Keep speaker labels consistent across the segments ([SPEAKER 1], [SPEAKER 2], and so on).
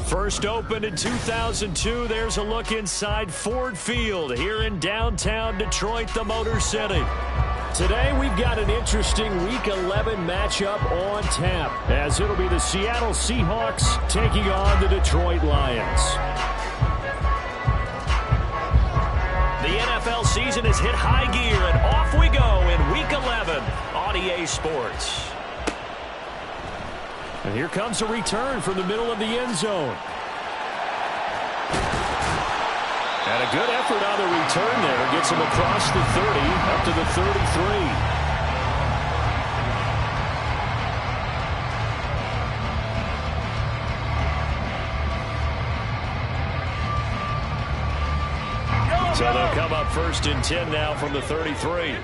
[SPEAKER 1] First opened in 2002, there's a look inside Ford Field here in downtown Detroit, the Motor City. Today, we've got an interesting Week 11 matchup on tap, as it'll be the Seattle Seahawks taking on the Detroit Lions. The NFL season has hit high gear, and off we go in Week 11 on EA Sports. And here comes a return from the middle of the end zone. And a good effort on the return there. Gets him across the 30, up to the 33. So they'll come up first and 10 now from the 33.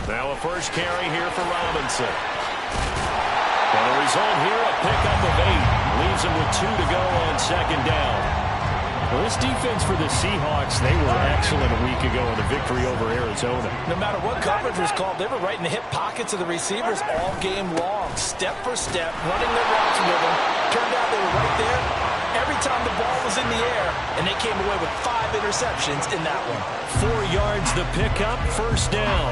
[SPEAKER 1] Now a first carry here for Robinson. And the result here, a pickup of 8. Leaves him with 2 to go on second down. Well, this defense for the Seahawks, they were excellent a week ago in the victory over Arizona.
[SPEAKER 2] No matter what coverage was called, they were right in the hip pockets of the receivers all game long. Step for step, running their routes with them. Turned out they were right there every time the ball was in the air, and they came away with 5 interceptions in that one.
[SPEAKER 1] 4 yards the pickup, first down.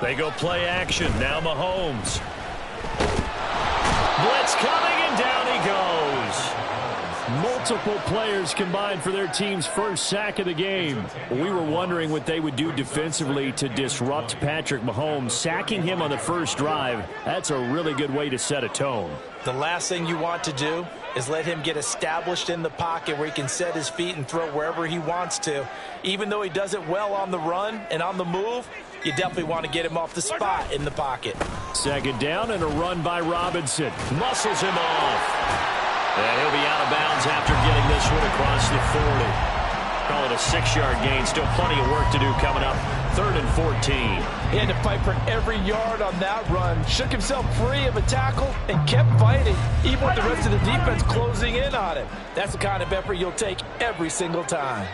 [SPEAKER 1] They go play action. Now Mahomes. Blitz coming, and down he goes. Multiple players combined for their team's first sack of the game. We were wondering what they would do defensively to disrupt Patrick Mahomes. Sacking him on the first drive, that's a really good way to set a tone.
[SPEAKER 2] The last thing you want to do is let him get established in the pocket where he can set his feet and throw wherever he wants to. Even though he does it well on the run and on the move, you definitely want to get him off the spot in the pocket.
[SPEAKER 1] Second down and a run by Robinson. Muscles him off. And he'll be out of bounds after getting this one across the 40. Call it a 6-yard gain. Still plenty of work to do coming up. 3rd and 14.
[SPEAKER 2] He had to fight for every yard on that run. Shook himself free of a tackle and kept fighting, even with the rest of the defense closing in on him. That's the kind of effort you'll take every single time.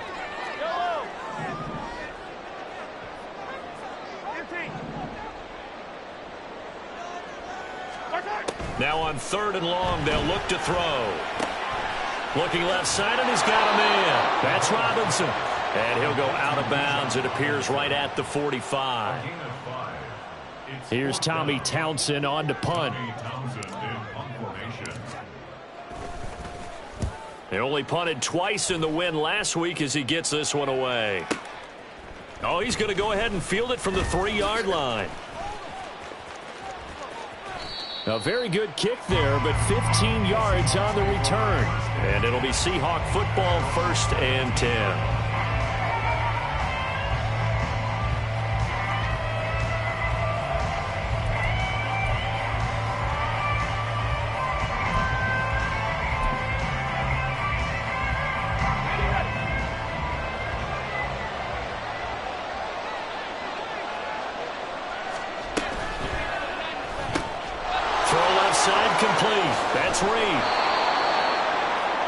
[SPEAKER 1] Now on 3rd and long, they'll look to throw. Looking left side, and he's got a man. That's Robinson. And he'll go out of bounds. It appears right at the 45. Here's Tommy Townsend on to punt. They only punted twice in the win last week as he gets this one away. Oh, he's going to go ahead and field it from the 3-yard line. A very good kick there, but 15 yards on the return. And it'll be Seahawk football, 1st and 10. That's Reed.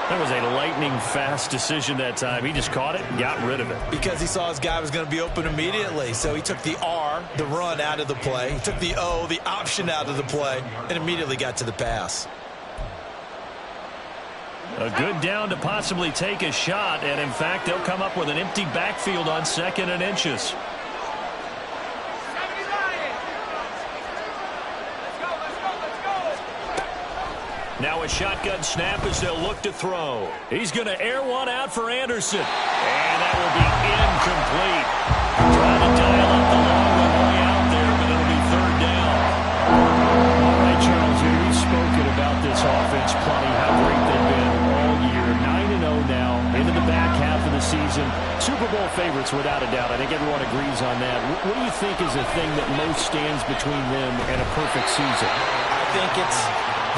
[SPEAKER 1] That was a lightning-fast decision that time. He just caught it and got rid of it.
[SPEAKER 2] Because he saw his guy was going to be open immediately. So he took the R, the run, out of the play. He took the O, the option, out of the play, and immediately got to the pass.
[SPEAKER 1] A good down to possibly take a shot. And, in fact, they'll come up with an empty backfield on 2nd and inches. Now a shotgun snap as they'll look to throw. He's going to air one out for Anderson. And that will be incomplete. Trying to dial up the long one way out there, but it'll be 3rd down. All right, Charles, we've spoken about this offense plenty, how great they've been all year. 9-0 now, into the back half of the season. Super Bowl favorites, without a doubt. I think everyone agrees on that. What do you think is the thing that most stands between them and a perfect season?
[SPEAKER 2] I think it's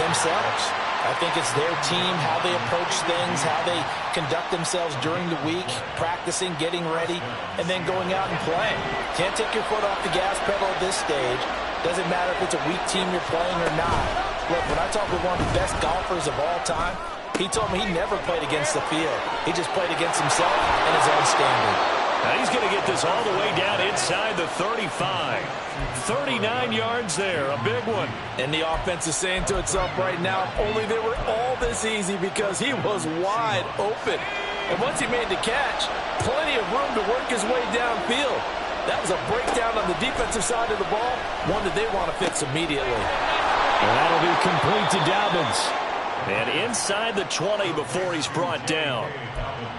[SPEAKER 2] themselves. I think it's their team, how they approach things, how they conduct themselves during the week, practicing, getting ready, and then going out and playing. Can't take your foot off the gas pedal at this stage. Doesn't matter if it's a weak team you're playing or not. Look, when I talk with one of the best golfers of all time, He told me he never played against the field. He just played against himself and his own standard.
[SPEAKER 1] Now he's going to get this all the way down inside the 35. 39 yards there, a big one.
[SPEAKER 2] And the offense is saying to itself right now, if only they were all this easy, because he was wide open. And once he made the catch, plenty of room to work his way downfield. That was a breakdown on the defensive side of the ball, one that they want to fix immediately.
[SPEAKER 1] And that'll be complete to Dobbins. And inside the 20 before he's brought down.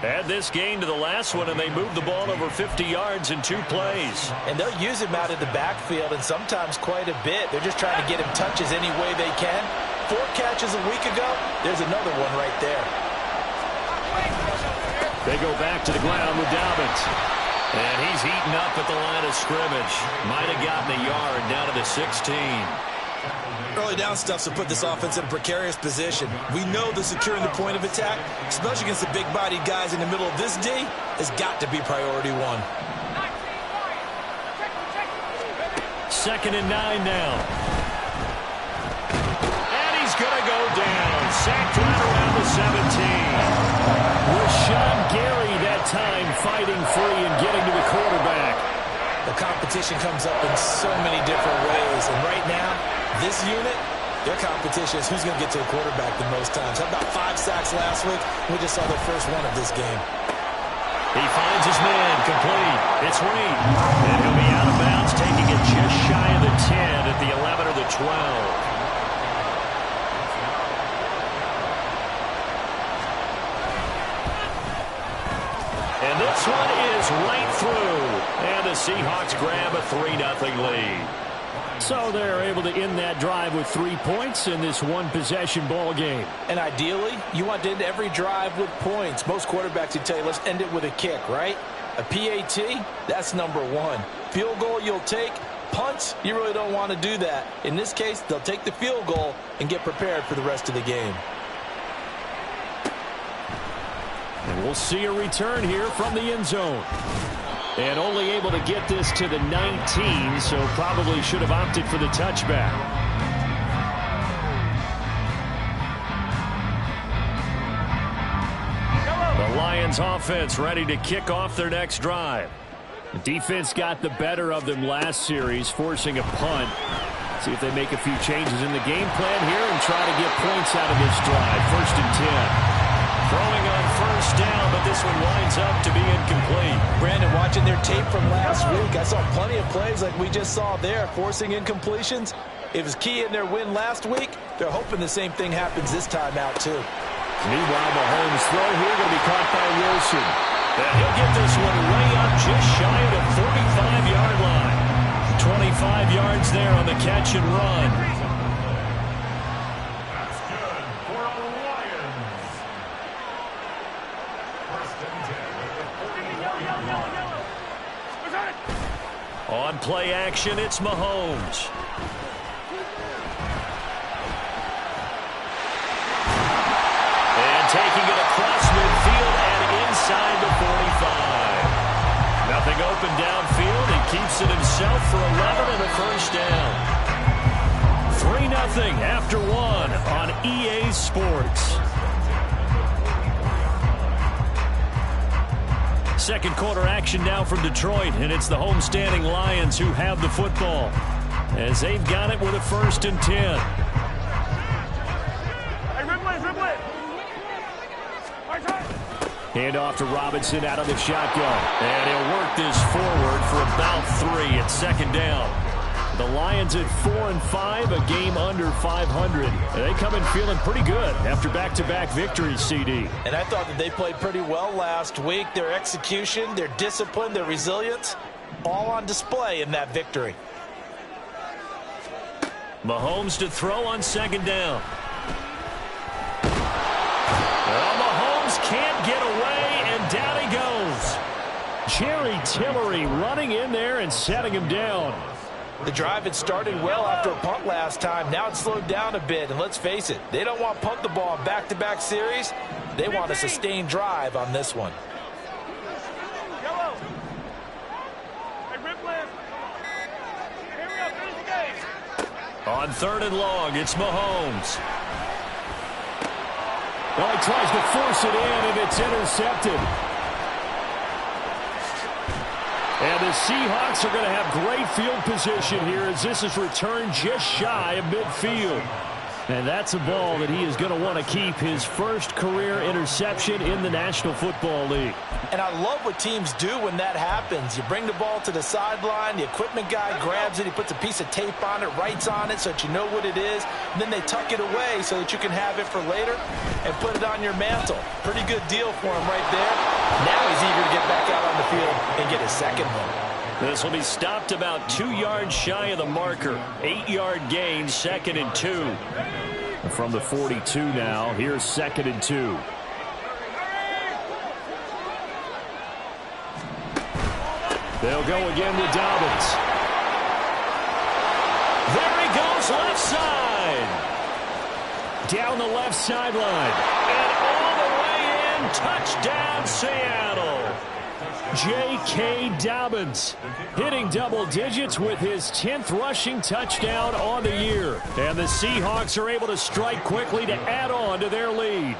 [SPEAKER 1] Add this gain to the last one, and they moved the ball over 50 yards in 2 plays.
[SPEAKER 2] And they'll use him out of the backfield, and sometimes quite a bit. They're just trying to get him touches any way they can. 4 catches a week ago, there's another one right there.
[SPEAKER 1] They go back to the ground with Dobbins. And he's heating up at the line of scrimmage. Might have gotten a yard down to the 16.
[SPEAKER 2] Early down stuffs will put this offense in a precarious position. We know that securing the point of attack, especially against the big-bodied guys in the middle of this D, has got to be priority 1.
[SPEAKER 1] 2nd and 9 now. And he's going to go down. Sacked right around the 17. Rashawn Gary that time fighting free and getting to the quarterback.
[SPEAKER 2] The competition comes up in so many different ways. And right now, this unit, their competition is who's going to get to the quarterback the most times. Had about 5 sacks last week. We just saw their first one of this game.
[SPEAKER 1] He finds his man, complete. It's Reed. And he'll be out of bounds, taking it just shy of the 10 at the 11 or the 12. And this one is right through. And the Seahawks grab a 3-0 lead. So they're able to end that drive with 3 points in this one-possession ball game.
[SPEAKER 2] And ideally, you want to end every drive with points. Most quarterbacks would tell you, let's end it with a kick, right? A PAT, that's number 1. Field goal you'll take. Punts, you really don't want to do that. In this case, they'll take the field goal and get prepared for the rest of the game.
[SPEAKER 1] And we'll see a return here from the end zone. And only able to get this to the 19, so probably should have opted for the touchback. The Lions offense ready to kick off their next drive. The defense got the better of them last series, forcing a punt. See if they make a few changes in the game plan here and try to get points out of this drive. 1st and 10. Throwing on 1st down, but this one winds up to be incomplete.
[SPEAKER 2] Brandon, watching their tape from last week, I saw plenty of plays like we just saw there, forcing incompletions. It was key in their win last week. They're hoping the same thing happens this time out, too.
[SPEAKER 1] Meanwhile, Mahomes' throw here going to be caught by Wilson. And he'll get this one way up just shy of the 45-yard line. 25 yards there on the catch and run. On play action, it's Mahomes. And taking it across midfield and inside the 45. Nothing open downfield. He keeps it himself for 11 and a 1st down. 3-0 after 1 on EA Sports. Second quarter action now from Detroit, and it's the homestanding Lions who have the football as they've got it with a 1st and 10. Hand off to Robinson out of the shotgun, and he'll work this forward for about 3 at 2nd down. The Lions at 4-5, a game under 500. They come in feeling pretty good after back-to-back victories, CD.
[SPEAKER 2] And I thought that they played pretty well last week. Their execution, their discipline, their resilience, all on display in that victory.
[SPEAKER 1] Mahomes to throw on 2nd down. Well, Mahomes can't get away, and down he goes. Jerry Tillery running in there and setting him down.
[SPEAKER 2] The drive had started well after a punt last time. Now it's slowed down a bit, and let's face it, they don't want to punt the ball in back-to-back series. They want a sustained drive on this one. On 3rd and long, it's Mahomes.
[SPEAKER 1] Well, he tries to force it in, and it's intercepted. And the Seahawks are going to have great field position here as this is returned just shy of midfield. And that's a ball that he is going to want to keep, his first career interception in the National Football League.
[SPEAKER 2] And I love what teams do when that happens. You bring the ball to the sideline, the equipment guy grabs it, he puts a piece of tape on it, writes on it so that you know what it is, and then they tuck it away so that you can have it for later and put it on your mantle. Pretty good deal for him right there. Now he's eager to get back out on the field and get his second one.
[SPEAKER 1] This will be stopped about 2 yards shy of the marker. 8-yard gain, 2nd and 2. From the 42 now, here's 2nd and 2. They'll go again with Dobbins. There he goes, left side. Down the left sideline. And all the way in, touchdown Seattle. J.K. Dobbins hitting double digits with his 10th rushing touchdown on the year. And the Seahawks are able to strike quickly to add on to their lead.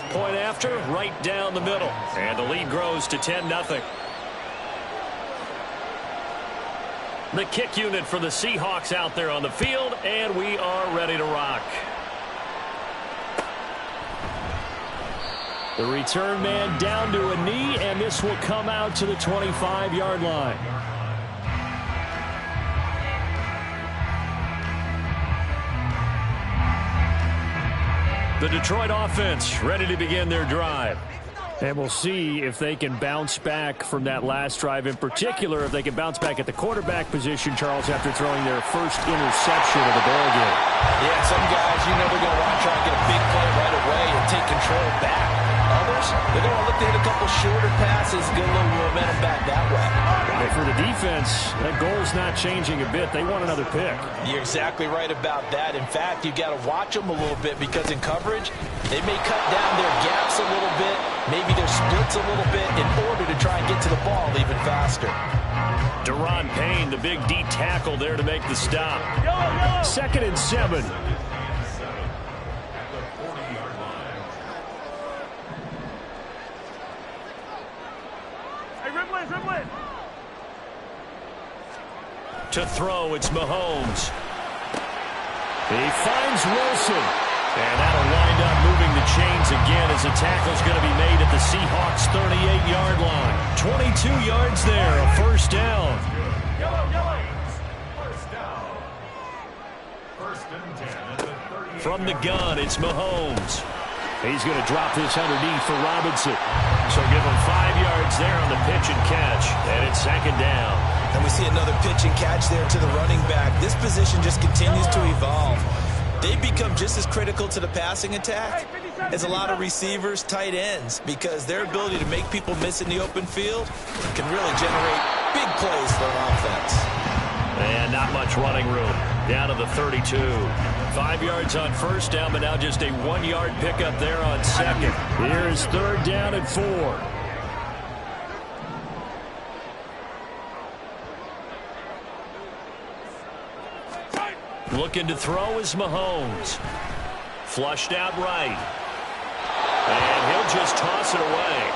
[SPEAKER 1] Point after, right down the middle. And the lead grows to 10-0. The kick unit for the Seahawks out there on the field, and we are ready to rock. The return man down to a knee, and this will come out to the 25-yard line. The Detroit offense ready to begin their drive. And we'll see if they can bounce back from that last drive, in particular if they can bounce back at the quarterback position, Charles, after throwing their first interception of the ballgame.
[SPEAKER 2] Yeah, some guys, you know they're going to want to try and get a big play right away and take control back. Others, they're going to look to hit a couple shorter passes, get a little momentum back that way.
[SPEAKER 1] And for the defense, that goal's not changing a bit. They want another pick.
[SPEAKER 2] You're exactly right about that. In fact, you've got to watch them a little bit because in coverage, they may cut down their gaps a little bit, maybe their splits a little bit in order to try and get to the ball even faster.
[SPEAKER 1] Deron Payne, the big D tackle there to make the stop. 2nd and 7. To throw, it's Mahomes. He finds Wilson. And that'll wind up moving the chains again as the tackle's going to be made at the Seahawks' 38-yard line. 22 yards there, a first down. From the gun, it's Mahomes. He's going to drop this underneath for Robinson. So give him 5 yards there on the pitch and catch. And it's 2nd down.
[SPEAKER 2] And we see another pitch and catch there to the running back. This position just continues to evolve. They become just as critical to the passing attack as a lot of receivers, tight ends, because their ability to make people miss in the open field can really generate big plays for an offense.
[SPEAKER 1] And not much running room. Down to the 32. 5 yards on first down, but now just a 1-yard pickup there on second. Here's 3rd down and 4. Looking to throw is Mahomes. Flushed out right. And he'll just toss it away.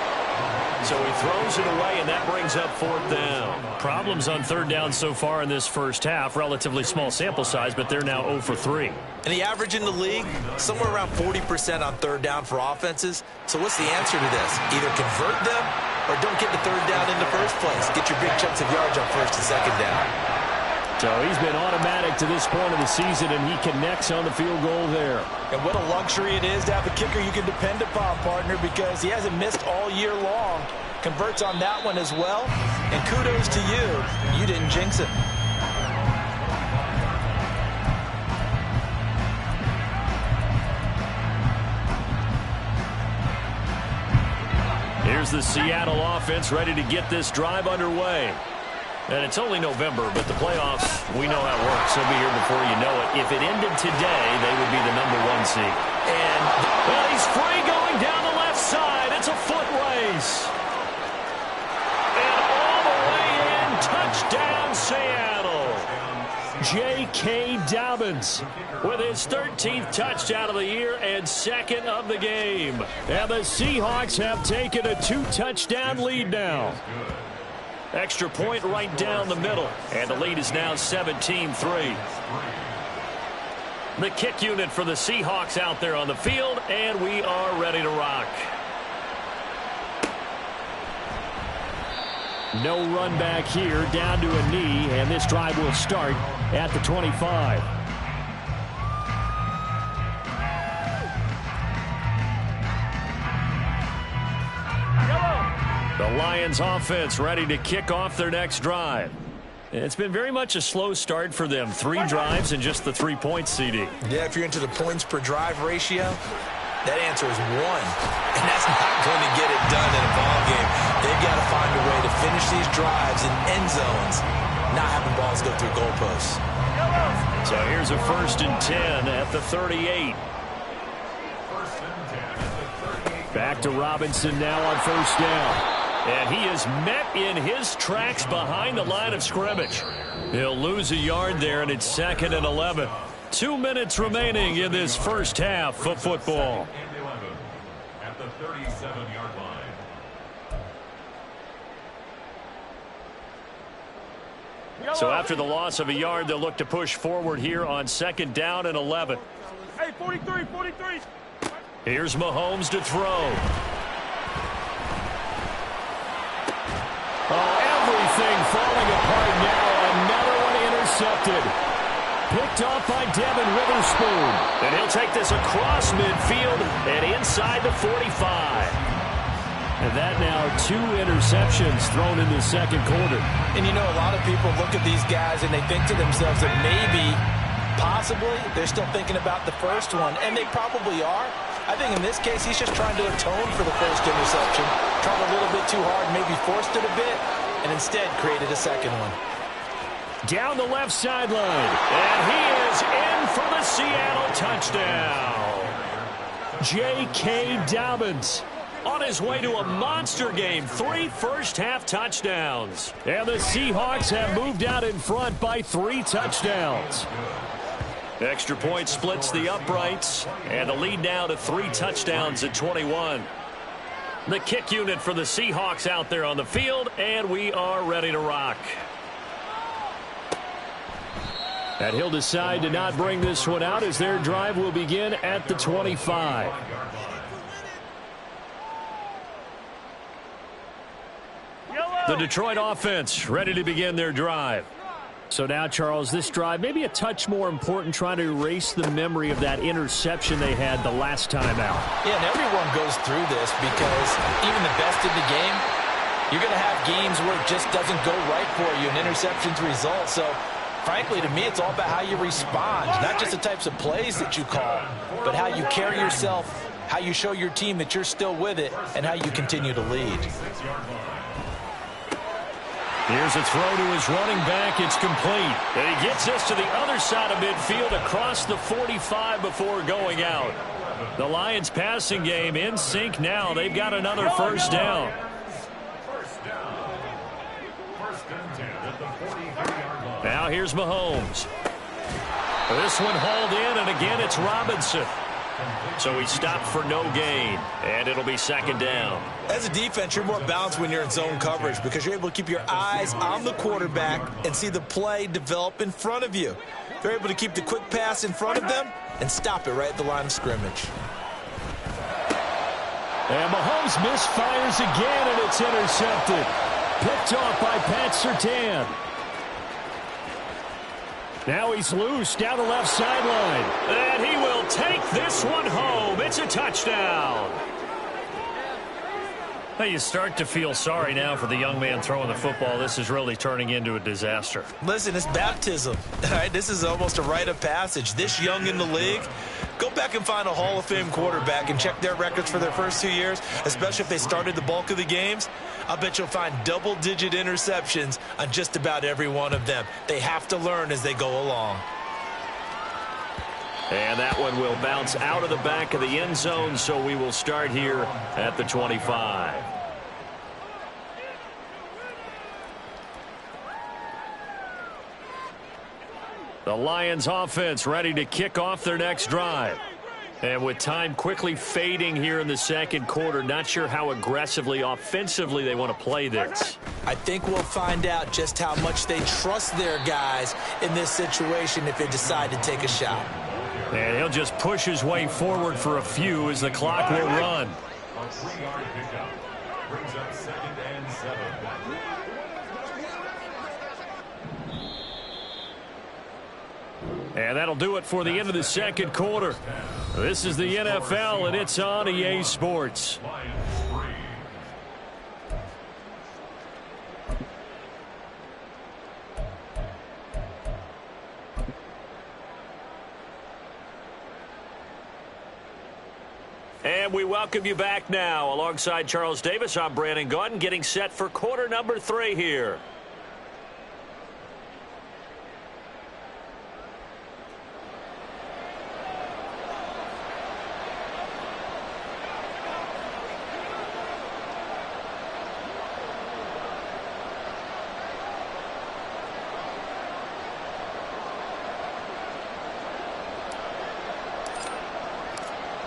[SPEAKER 1] So he throws it away, and that brings up 4th down. Problems on 3rd down so far in this first half. Relatively small sample size, but they're now 0 for 3.
[SPEAKER 2] And the average in the league, somewhere around 40% on 3rd down for offenses. So what's the answer to this? Either convert them or don't get the 3rd down in the first place. Get your big chunks of yards on 1st and 2nd down.
[SPEAKER 1] So he's been automatic to this point of the season, and he connects on the field goal there.
[SPEAKER 2] And what a luxury it is to have a kicker you can depend upon, partner, because he hasn't missed all year long. Converts on that one as well. And kudos to you. You didn't jinx it.
[SPEAKER 1] Here's the Seattle offense ready to get this drive underway. And it's only November, but the playoffs, we know how it works. They'll be here before you know it. If it ended today, they would be the #1 seed. And well, he's free going down the left side. It's a foot race. And all the way in, touchdown Seattle. J.K. Dobbins with his 13th touchdown of the year and second of the game. And the Seahawks have taken a 2-touchdown lead now. Extra point right down the middle, and the lead is now 17-3. The kick unit for the Seahawks out there on the field, and we are ready to rock. No run back here, down to a knee, and this drive will start at the 25. The Lions offense ready to kick off their next drive. It's been very much a slow start for them. 3 drives and just the 3 points, CD.
[SPEAKER 2] Yeah, if you're into the points per drive ratio, that answer is 1. And that's not going to get it done in a ball game. They've got to find a way to finish these drives in end zones, not having balls go through goalposts.
[SPEAKER 1] So here's a 1st and 10 at the 38. Back to Robinson now on 1st down. And he is met in his tracks behind the line of scrimmage. He'll lose a yard there, and it's 2nd and 11. 2 minutes remaining in this first half of football.
[SPEAKER 3] At the 37-yard line.
[SPEAKER 1] So after the loss of a yard, they'll look to push forward here on 2nd down and 11.
[SPEAKER 3] Hey, 43.
[SPEAKER 1] Here's Mahomes to throw. Oh, everything falling apart now. Another one intercepted. Picked off by Devin Witherspoon. And he'll take this across midfield and inside the 45. And that now 2 interceptions thrown in the second quarter.
[SPEAKER 2] And you know, a lot of people look at these guys and they think to themselves that maybe, possibly, they're still thinking about the first one. And they probably are. I think in this case, he's just trying to atone for the first interception. Tried a little bit too hard, maybe forced it a bit, and instead created a second one.
[SPEAKER 1] Down the left sideline. And he is in for the Seattle touchdown. J.K. Dobbins on his way to a monster game. 3 first-half touchdowns. And the Seahawks have moved out in front by 3 touchdowns. Extra point splits the uprights, and the lead now to 3 touchdowns at 21. The kick unit for the Seahawks out there on the field, and we are ready to rock. And he'll decide to not bring this one out as their drive will begin at the 25. The Detroit offense ready to begin their drive. So now, Charles, this drive maybe a touch more important, trying to erase the memory of that interception they had the last time out.
[SPEAKER 2] Yeah, and everyone goes through this because even the best in the game, you're going to have games where it just doesn't go right for you and interceptions result. So, frankly, to me, it's all about how you respond, not just the types of plays that you call, but how you carry yourself, how you show your team that you're still with it, and how you continue to lead.
[SPEAKER 1] Here's a throw to his running back. It's complete. And he gets us to the other side of midfield across the 45 before going out. The Lions passing game in sync now. They've got another first down. Now here's Mahomes. This one hauled in, and again it's Robinson. So he stopped for no gain, and it'll be 2nd down.
[SPEAKER 2] As a defense, you're more balanced when you're in zone coverage because you're able to keep your eyes on the quarterback and see the play develop in front of you. They're able to keep the quick pass in front of them and stop it right at the line of scrimmage.
[SPEAKER 1] And Mahomes misfires again, and it's intercepted. Picked off by Pat Surtain. Now he's loose down the left sideline. And he will take this one home. It's a touchdown. Well, you start to feel sorry now for the young man throwing the football. This is really turning into a disaster.
[SPEAKER 2] Listen, it's baptism. All right, this is almost a rite of passage. This young in the league, go back and find a Hall of Fame quarterback and check their records for their first 2 years, especially if they started the bulk of the games. I bet you'll find double-digit interceptions on just about every one of them. They have to learn as they go along.
[SPEAKER 1] And that one will bounce out of the back of the end zone, so we will start here at the 25. The Lions offense ready to kick off their next drive. And with time quickly fading here in the second quarter, not sure how aggressively, offensively they want to play this.
[SPEAKER 2] I think we'll find out just how much they trust their guys in this situation if they decide to take a shot.
[SPEAKER 1] And he'll just push his way forward for a few as the clock will run.
[SPEAKER 3] A 3-yard pickup brings up 2nd and 7.
[SPEAKER 1] And that'll do it for the end of the second quarter. This is the NFL, and it's on EA Sports. And we welcome you back now. Alongside Charles Davis, I'm Brandon Gaudin, getting set for quarter number 3 here.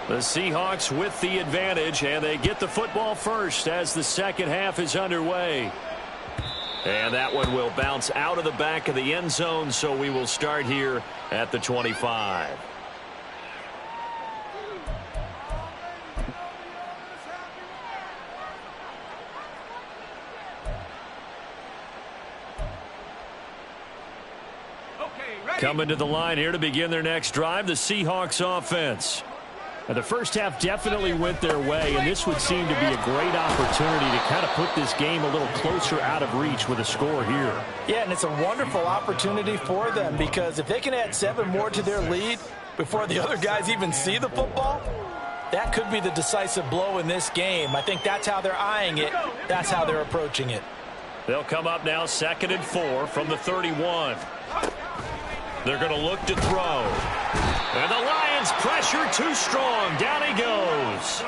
[SPEAKER 1] The Seahawks with the advantage, and they get the football first as the second half is underway. And that one will bounce out of the back of the end zone, so we will start here at the 25. Coming to the line here to begin their next drive, the Seahawks offense. Now, the first half definitely went their way, and this would seem to be a great opportunity to kind of put this game a little closer out of reach with a score here.
[SPEAKER 2] Yeah, and it's a wonderful opportunity for them because if they can add 7 more to their lead before the other guys even see the football, that could be the decisive blow in this game. I think that's how they're eyeing it. That's how they're approaching it.
[SPEAKER 1] They'll come up now 2nd and 4 from the 31. They're going to look to throw. And the Lions pressure too strong. Down he goes.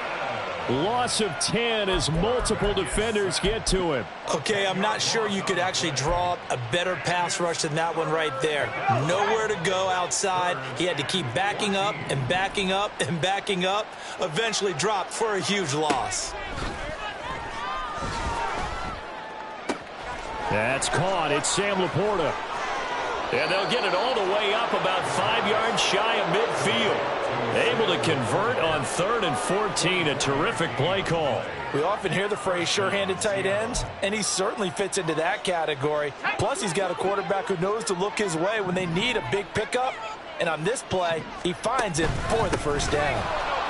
[SPEAKER 1] Loss of 10 as multiple defenders get to him.
[SPEAKER 2] Okay, I'm not sure you could actually draw up a better pass rush than that one right there. Nowhere to go outside. He had to keep backing up and backing up and backing up. Eventually dropped for a huge loss.
[SPEAKER 1] That's caught. It's Sam Laporta. And they'll get it all the way up about 5 yards shy of midfield. Able to convert on 3rd and 14. A terrific play call.
[SPEAKER 2] We often hear the phrase sure-handed tight ends, and he certainly fits into that category. Plus, he's got a quarterback who knows to look his way when they need a big pickup. And on this play, he finds it for the first down.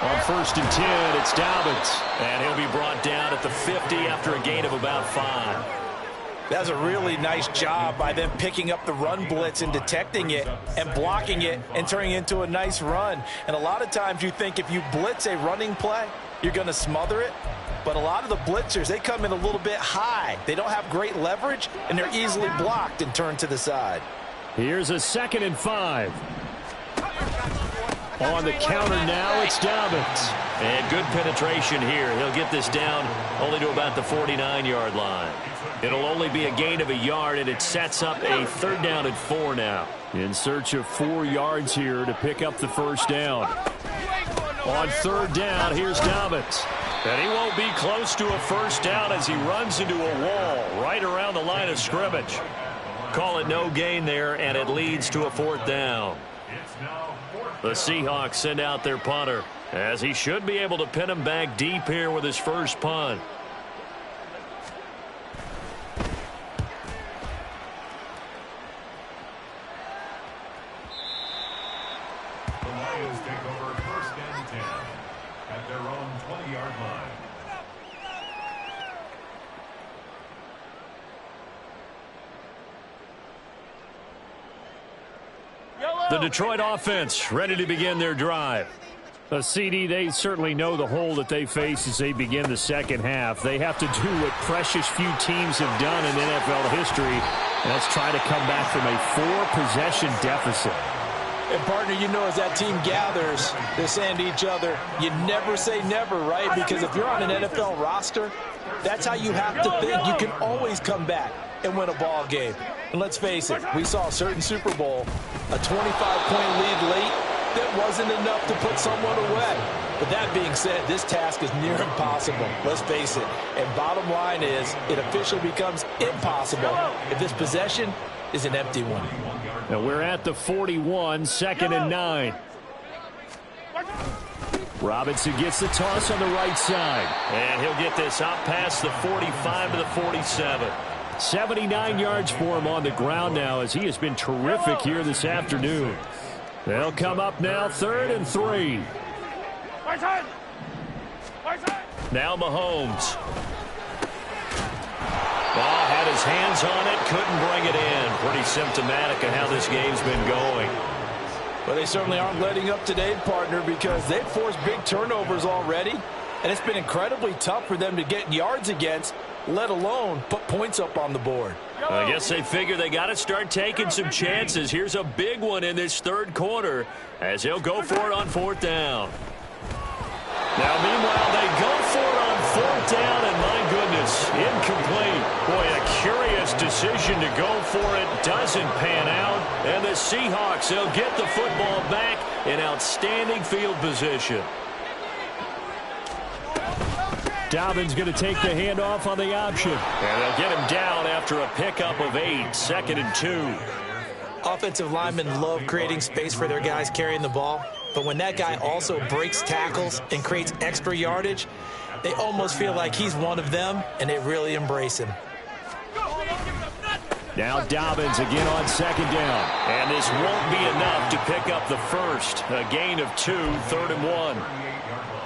[SPEAKER 1] On 1st and 10, it's Dobbins. And he'll be brought down at the 50 after a gain of about 5.
[SPEAKER 2] That's a really nice job by them picking up the run blitz and detecting it and blocking it and turning it into a nice run. And a lot of times you think if you blitz a running play, you're going to smother it. But a lot of the blitzers, they come in a little bit high. They don't have great leverage, and they're easily blocked and turned to the side.
[SPEAKER 1] Here's a 2nd and 5. On the counter now, it's Dobbins. And good penetration here. He'll get this down only to about the 49-yard line. It'll only be a gain of a yard, and it sets up a 3rd down and 4 now. In search of 4 yards here to pick up the first down. On 3rd down, here's Dobbins. And he won't be close to a first down as he runs into a wall right around the line of scrimmage. Call it no gain there, and it leads to a 4th down. The Seahawks send out their punter, as he should be able to pin him back deep here with his first punt.
[SPEAKER 3] The Lions take over 1st and 10 at their own 20-yard line.
[SPEAKER 1] The Detroit offense ready to begin their drive. CD, they certainly know the hole that they face as they begin the second half. They have to do what precious few teams have done in NFL history, and that's try to come back from a 4-possession deficit.
[SPEAKER 2] And, partner, you know as that team gathers, they're saying to each other, you never say never, right? Because if you're on an NFL roster, that's how you have to think. You can always come back and win a ball game. And let's face it, we saw a certain Super Bowl, a 25-point lead late, that wasn't enough to put someone away. But that being said, this task is near impossible. Let's face it. And bottom line is, it officially becomes impossible if this possession is an empty one.
[SPEAKER 1] And we're at the 41, 2nd and 9. Robinson gets the toss on the right side. And he'll get this out past the 45 to the 47. 79 yards for him on the ground now, as he has been terrific here this afternoon. They'll come up now, 3rd and 3. Now Mahomes. Ball had his hands on it, couldn't bring it in. Pretty symptomatic of how this game's been going.
[SPEAKER 2] Well, they certainly aren't letting up today, partner, because they've forced big turnovers already. And it's been incredibly tough for them to get yards against, let alone put points up on the board.
[SPEAKER 1] I guess they figure they got to start taking some chances. Here's a big one in this 3rd quarter as they'll go for it on 4th down. Now, meanwhile, they go for it on 4th down, and my goodness, incomplete. Boy, a curious decision to go for it. Doesn't pan out. And the Seahawks, they'll get the football back in outstanding field position. Dobbins going to take the handoff on the option. And they'll get him down after a pickup of 8, 2nd and 2.
[SPEAKER 2] Offensive linemen love creating space for their guys carrying the ball. But when that guy also breaks tackles and creates extra yardage, they almost feel like he's one of them, and they really embrace him.
[SPEAKER 1] Now Dobbins again on 2nd down. And this won't be enough to pick up the first. A gain of 2, 3rd and 1.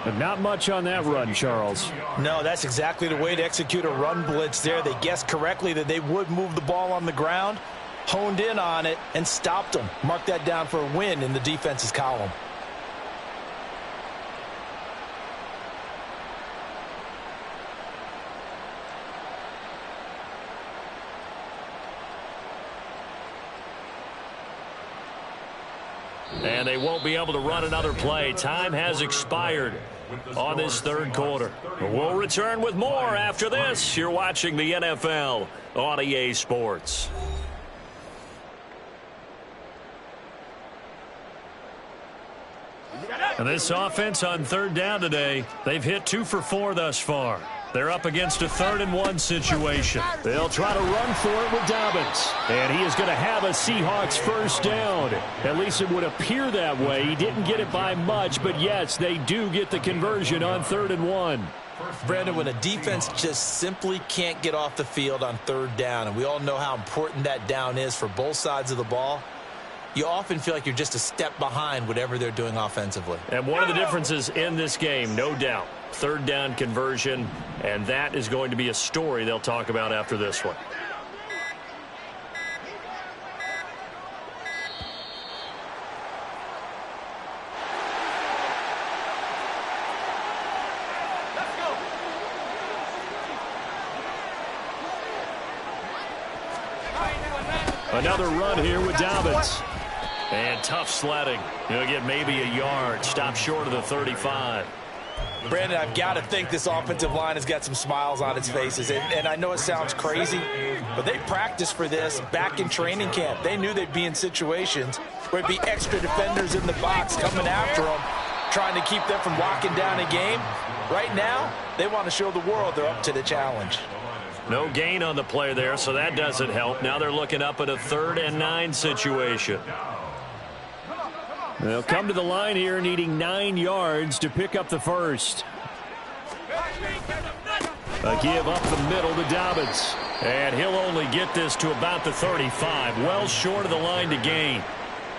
[SPEAKER 1] But not much on that run, Charles.
[SPEAKER 2] No, that's exactly the way to execute a run blitz there. They guessed correctly that they would move the ball on the ground, honed in on it, and stopped them. Mark that down for a win in the defense's column.
[SPEAKER 1] And they won't be able to run another play. Time has expired on this 3rd quarter. We'll return with more after this. You're watching the NFL on EA Sports. And this offense on 3rd down today, they've hit 2 for 4 thus far. They're up against a 3rd and 1 situation. They'll try to run for it with Dobbins. And he is going to have a Seahawks 1st down. At least it would appear that way. He didn't get it by much, but yes, they do get the conversion on 3rd and 1.
[SPEAKER 2] Brandon, when a defense just simply can't get off the field on 3rd down, and we all know how important that down is for both sides of the ball, you often feel like you're just a step behind whatever they're doing offensively.
[SPEAKER 1] And one of the differences in this game, no doubt, 3rd down conversion, and that is going to be a story they'll talk about after this one. Another run here with Dobbins. And tough sledding. He'll get maybe a yard. Stop short of the 35.
[SPEAKER 2] Brandon, I've got to think this offensive line has got some smiles on its faces. And I know it sounds crazy, but they practiced for this back in training camp. They knew they'd be in situations where it'd be extra defenders in the box coming after them, trying to keep them from locking down a game. Right now, they want to show the world they're up to the challenge.
[SPEAKER 1] No gain on the play there, so that doesn't help. Now they're looking up at a 3rd and 9 situation. They'll come to the line here needing 9 yards to pick up the first. A give up the middle to Dobbins. And he'll only get this to about the 35. Well short of the line to gain.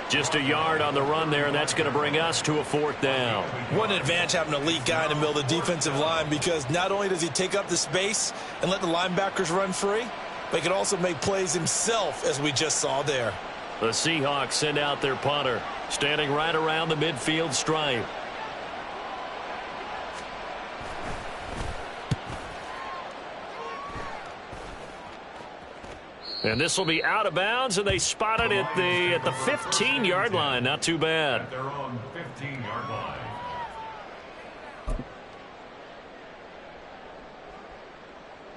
[SPEAKER 1] Just a yard on the run there, and that's going to bring us to a 4th down.
[SPEAKER 2] What an advantage having an elite guy in the middle of the defensive line, because not only does he take up the space and let the linebackers run free, but he can also make plays himself, as we just saw there.
[SPEAKER 1] The Seahawks send out their punter, standing right around the midfield stripe. And this will be out of bounds, and they spot it at the 15-yard line. Not too bad.
[SPEAKER 3] At their own 15-yard line.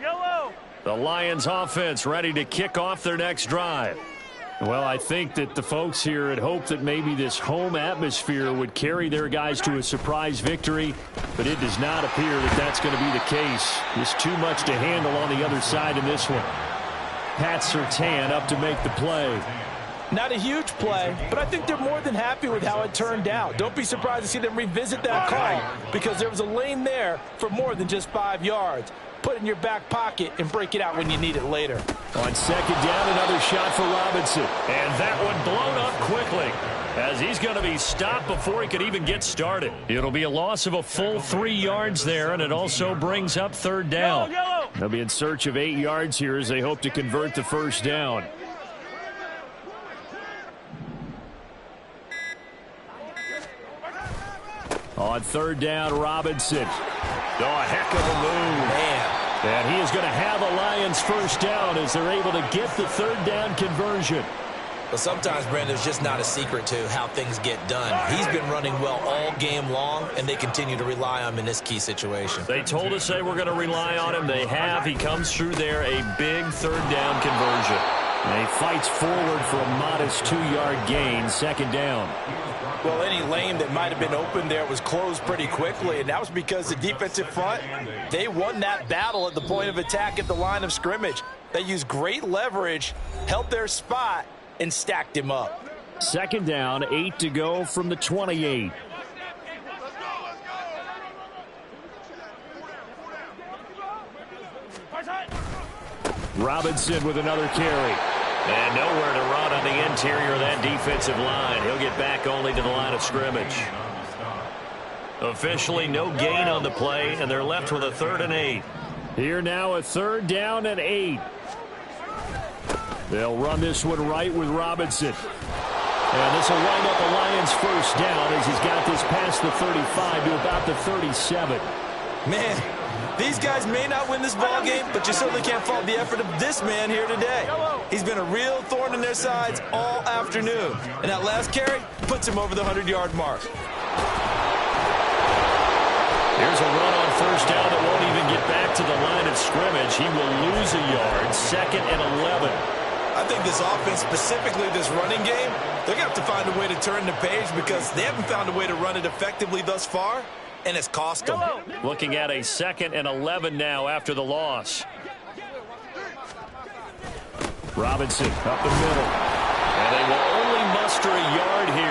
[SPEAKER 4] Yellow.
[SPEAKER 1] The Lions offense ready to kick off their next drive. Well, I think that the folks here had hoped that maybe this home atmosphere would carry their guys to a surprise victory, but it does not appear that that's going to be the case. There's too much to handle on the other side in this one. Pat Surtain up to make the play.
[SPEAKER 2] Not a huge play, but I think they're more than happy with how it turned out. Don't be surprised to see them revisit that call because there was a lane there for more than just 5 yards. Put it in your back pocket and break it out when you need it later.
[SPEAKER 1] On second down, another shot for Robinson. And that one blown up quickly as he's going to be stopped before he could even get started. It'll be a loss of a full 3 yards there, and it also brings up third down. They'll be in search of 8 yards here as they hope to convert the first down. On third down, Robinson. Oh, a heck of a move.
[SPEAKER 2] Man.
[SPEAKER 1] And he is going to have a Lions first down as they're able to get the third down conversion.
[SPEAKER 4] But sometimes, Brandon, there's just not a secret to how things get done. He's been running well all game long, and they continue to rely on him in this key situation.
[SPEAKER 1] They told us they were going to rely on him. They have. He comes through there, a big third down conversion. And he fights forward for a modest 2-yard gain, second down.
[SPEAKER 2] Well, any lane that might have been open there was closed pretty quickly, and that was because the defensive front, they won that battle at the point of attack at the line of scrimmage. They used great leverage, held their spot, and stacked him up.
[SPEAKER 1] Second down, 8 to go from the 28. Robinson with another carry. And nowhere to run on the interior of that defensive line. He'll get back only to the line of scrimmage. Officially no gain on the play, and they're left with a 3rd and 8. Here now a 3rd down and 8. They'll run this one right with Robinson. And this will wind up the Lions first down as he's got this past the 35 to about the 37.
[SPEAKER 2] Man, these guys may not win this ball game, but you certainly can't fault the effort of this man here today. He's been a real thorn in their sides all afternoon. And that last carry puts him over the 100-yard mark.
[SPEAKER 1] Here's a run on first down that won't even get back to the line of scrimmage. He will lose a yard, 2nd and 11.
[SPEAKER 2] I think this offense, specifically this running game, they're going to have to find a way to turn the page because they haven't found a way to run it effectively thus far, and it's cost them.
[SPEAKER 1] Looking at a 2nd and 11 now after the loss. Robinson up the middle. And they will only muster a yard here.